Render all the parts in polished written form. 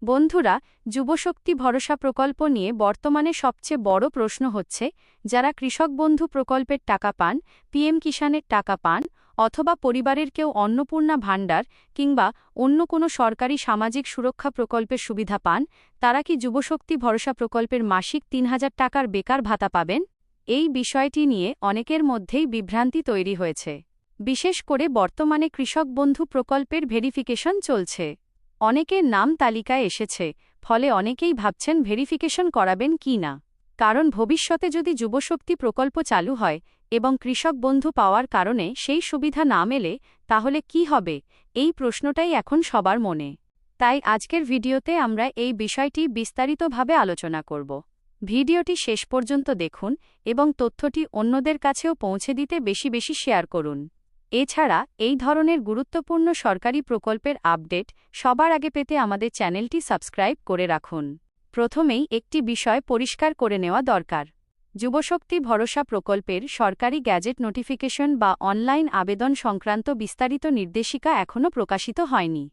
বন্ধুরা, যুবশক্তি ভরসা প্রকল্প নিয়ে বর্তমানে সবচেয়ে বড় প্রশ্ন হচ্ছে, যারা কৃষক বন্ধু প্রকল্পের টাকা পান, পিএম কিষাণের টাকা পান, অথবা পরিবারের কেউ অন্নপূর্ণা ভাণ্ডার কিংবা অন্য কোনো সরকারি সামাজিক সুরক্ষা প্রকল্পের সুবিধা পান, তারা কি যুবশক্তি ভরসা প্রকল্পের মাসিক ৩,০০০ টাকার বেকার ভাতা পাবেন? এই বিষয়টি নিয়ে অনেকের মধ্যেই বিভ্রান্তি তৈরি হয়েছে। বিশেষ করে বর্তমানে কৃষক বন্ধু প্রকল্পের ভেরিফিকেশন চলছে। অনেকের নাম তালিকায় এসেছে, ফলে অনেকেই ভাবছেন ভেরিফিকেশন করাবেন কি না। কারণ ভবিষ্যতে যদি যুবশক্তি প্রকল্প চালু হয় এবং কৃষক বন্ধু পাওয়ার কারণে সেই সুবিধা না মেলে, তাহলে কি হবে? এই প্রশ্নটাই এখন সবার মনে। তাই আজকের ভিডিওতে আমরা এই বিষয়টি বিস্তারিতভাবে আলোচনা করব। ভিডিওটি শেষ পর্যন্ত দেখুন এবং তথ্যটি অন্যদের কাছেও পৌঁছে দিতে বেশি বেশি শেয়ার করুন। এছাড়া এই ধরনের গুরুত্বপূর্ণ সরকারি প্রকল্পের আপডেট সবার আগে পেতে আমাদের চ্যানেলটি সাবস্ক্রাইব করে রাখুন। প্রথমেই একটি বিষয় পরিষ্কার করে নেওয়া দরকার। যুবশক্তি ভরসা প্রকল্পের সরকারি গ্যাজেট নোটিফিকেশন বা অনলাইন আবেদন সংক্রান্ত বিস্তারিত নির্দেশিকা এখনও প্রকাশিত হয়নি।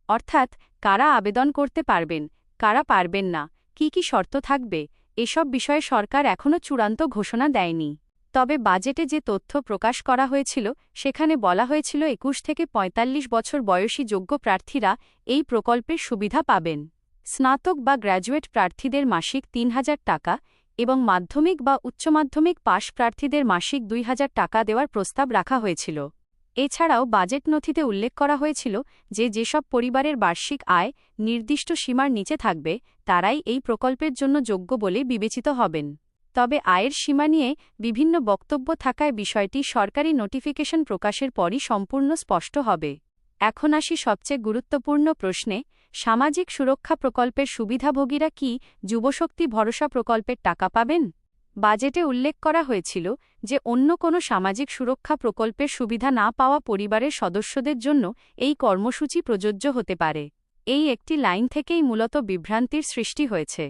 অর্থাৎ, কারা আবেদন করতে পারবেন, কারা পারবেন না, কি শর্ত থাকবে, এসব বিষয়ে সরকার এখনও চূড়ান্ত ঘোষণা দেয়নি। তবে বাজেটে যে তথ্য প্রকাশ করা হয়েছিল সেখানে বলা হয়েছিল ২১ থেকে ৪৫ বছর বয়সী যোগ্য প্রার্থীরা এই প্রকল্পের সুবিধা পাবেন। স্নাতক বা গ্র্যাজুয়েট প্রার্থীদের মাসিক ৩,০০০ টাকা এবং মাধ্যমিক বা উচ্চ মাধ্যমিক পাশ প্রার্থীদের মাসিক ২,০০০ টাকা দেওয়ার প্রস্তাব রাখা হয়েছিল। এছাড়াও বাজেট নথিতে উল্লেখ করা হয়েছিল যে যেসব পরিবারের বার্ষিক আয় নির্দিষ্ট সীমার নিচে থাকবে তারাই এই প্রকল্পের জন্য যোগ্য বলে বিবেচিত হবেন। তবে আয়ের সীমা নিয়ে বিভিন্ন বক্তব্য থাকায় বিষয়টি সরকারি নোটিফিকেশন প্রকাশের পরই সম্পূর্ণ স্পষ্ট হবে। এখন আসি সবচেয়ে গুরুত্বপূর্ণ প্রশ্নে, সামাজিক সুরক্ষা প্রকল্পের সুবিধাভোগীরা কি যুবশক্তি ভরসা প্রকল্পের টাকা পাবেন? বাজেটে উল্লেখ করা হয়েছিল যে অন্য কোনো সামাজিক সুরক্ষা প্রকল্পের সুবিধা না পাওয়া পরিবারের সদস্যদের জন্য এই কর্মসূচি প্রযোজ্য হতে পারে। এই একটি লাইন থেকেই মূলত বিভ্রান্তির সৃষ্টি হয়েছে।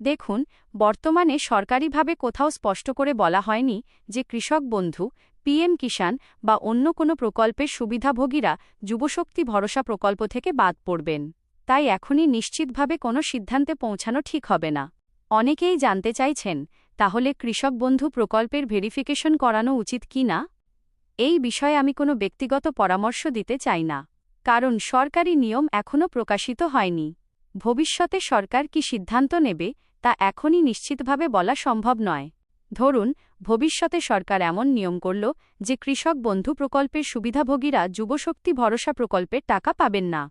দেখুন, বর্তমানে সরকারিভাবে কোথাও স্পষ্ট করে বলা হয়নি যে কৃষক বন্ধু, পিএম কিষাণ বা অন্য কোনো প্রকল্পের সুবিধাভোগীরা যুবশক্তি ভরসা প্রকল্প থেকে বাদ পড়বেন। তাই এখনই নিশ্চিতভাবে কোনো সিদ্ধান্তে পৌঁছানো ঠিক হবে না। অনেকেই জানতে চাইছেন, তাহলে কৃষক বন্ধু প্রকল্পের ভেরিফিকেশন করানো উচিত কি না? এই বিষয়ে আমি কোনো ব্যক্তিগত পরামর্শ দিতে চাই না, কারণ সরকারি নিয়ম এখনও প্রকাশিত হয়নি। ভবিষ্যতে সরকার কি সিদ্ধান্ত নেবে তা এখনই নিশ্চিতভাবে বলা সম্ভব নয়। ধরুন, ভবিষ্যতে সরকার এমন নিয়ম করল যে কৃষক বন্ধু প্রকল্পের সুবিধাভোগীরা যুবশক্তি ভরসা প্রকল্পের টাকা পাবেন না,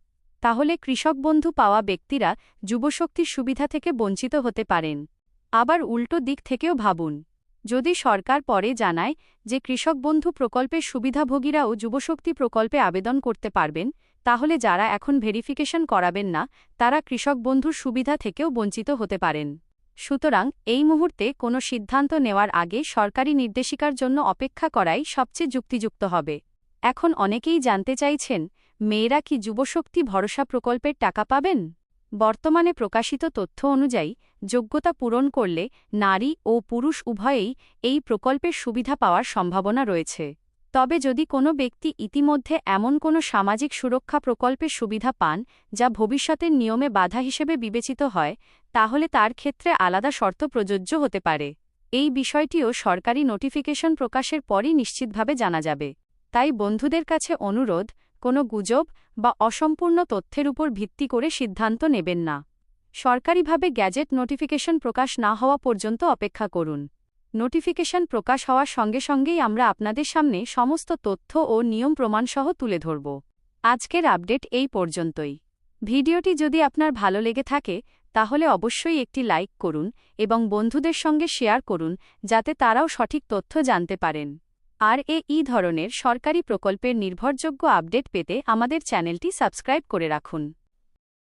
তাহলে কৃষক বন্ধু পাওয়া ব্যক্তিরা যুবশক্তির সুবিধা থেকে বঞ্চিত হতে পারেন। আবার উল্টো দিক থেকেও ভাবুন, যদি সরকার পরে জানায় যে কৃষক বন্ধু প্রকল্পের সুবিধাভোগীরাও যুবশক্তি প্রকল্পে আবেদন করতে পারবেন, তাহলে যারা এখন ভেরিফিকেশন করাবেন না তারা কৃষক বন্ধুর সুবিধা থেকেও বঞ্চিত হতে পারেন। সুতরাং এই মুহূর্তে কোনো সিদ্ধান্ত নেওয়ার আগে সরকারি নির্দেশিকার জন্য অপেক্ষা করাই সবচেয়ে যুক্তিযুক্ত হবে। এখন অনেকেই জানতে চাইছেন, মেয়েরা কি যুবশক্তি ভরসা প্রকল্পের টাকা পাবেন? বর্তমানে প্রকাশিত তথ্য অনুযায়ী যোগ্যতা পূরণ করলে নারী ও পুরুষ উভয়েই এই প্রকল্পের সুবিধা পাওয়ার সম্ভাবনা রয়েছে। তবে যদি কোনো ব্যক্তি ইতিমধ্যে এমন কোনো সামাজিক সুরক্ষা প্রকল্পের সুবিধা পান যা ভবিষ্যতের নিয়মে বাধা হিসেবে বিবেচিত হয়, তাহলে তার ক্ষেত্রে আলাদা শর্ত প্রযোজ্য হতে পারে। এই বিষয়টিও সরকারি নোটিফিকেশন প্রকাশের পরই নিশ্চিতভাবে জানা যাবে। তাই বন্ধুদের কাছে অনুরোধ, কোনো গুজব বা অসম্পূর্ণ তথ্যের উপর ভিত্তি করে সিদ্ধান্ত নেবেন না। সরকারিভাবে গ্যাজেট নোটিফিকেশন প্রকাশ না হওয়া পর্যন্ত অপেক্ষা করুন। নোটিফিকেশন প্রকাশ হওয়ার সঙ্গে সঙ্গেই আমরা আপনাদের সামনে সমস্ত তথ্য ও নিয়ম প্রমাণসহ তুলে ধরব। আজকের আপডেট এই পর্যন্তই। ভিডিওটি যদি আপনার ভালো লেগে থাকে তাহলে অবশ্যই একটি লাইক করুন এবং বন্ধুদের সঙ্গে শেয়ার করুন যাতে তারাও সঠিক তথ্য জানতে পারেন। আর এই ধরনের সরকারি প্রকল্পের নির্ভরযোগ্য আপডেট পেতে আমাদের চ্যানেলটি সাবস্ক্রাইব করে রাখুন।